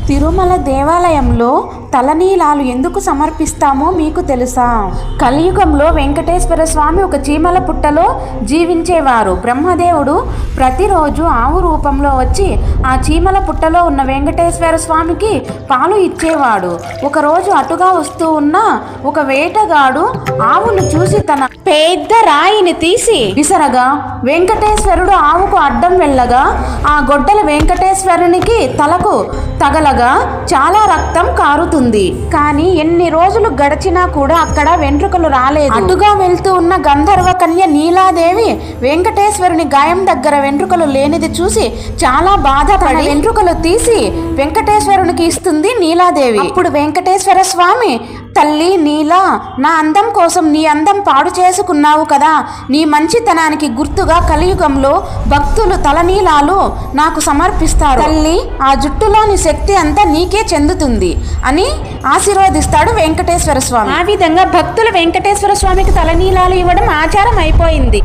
తిరుమల దేవాలయంలో తలనీలాలు ఎందుకు సమర్పిస్తామో మీకు తెలుసా? కలియుగంలో వెంకటేశ్వర స్వామి ఒక చీమల పుట్టలో జీవించేవారు. బ్రహ్మదేవుడు ప్రతిరోజు ఆవు రూపంలో వచ్చి ఆ చీమల పుట్టలో ఉన్న వెంకటేశ్వర స్వామికి పాలు ఇచ్చేవాడు. ఒకరోజు అటుగా వస్తూ ఉన్న ఒక వేటగాడు ఆవును చూసి తన పెద్ద రాయిని తీసి విసరగా వెంకటేశ్వరుడు ఆవుకు అడ్డం వెళ్ళగా ఆ గొడ్డల వెంకటేశ్వరునికి తలకు తగలగా చాలా రక్తం కారుతుంది. కానీ ఎన్ని రోజులు గడిచినా కూడా అక్కడ వెంట్రుకలు రాలేదు. అటుగా వెళ్తూ ఉన్న గంధర్వ కన్య నీలాదేవి వెంకటేశ్వరుని గాయం దగ్గర వెంట్రుకలు లేనిది చూసి చాలా బాధపడి వెంట్రుకలు తీసి వెంకటేశ్వరునికి ఇస్తుంది నీలాదేవి. అప్పుడు వెంకటేశ్వర స్వామి, తల్లి నీలా, నా అందం కోసం నీ అందం పాడు చేసుకున్నావు కదా, నీ మంచితనానికి గుర్తుగా కలియుగంలో భక్తులు తలనీలాలు నాకు సమర్పిస్తారు. తల్లి, ఆ జుట్టులోని శక్తి అంతా నీకే చెందుతుంది అని ఆశీర్వదిస్తాడు వెంకటేశ్వర స్వామి. ఆ విధంగా భక్తులు వెంకటేశ్వర స్వామికి తలనీలాలు ఇవ్వడం ఆచారం అయిపోయింది.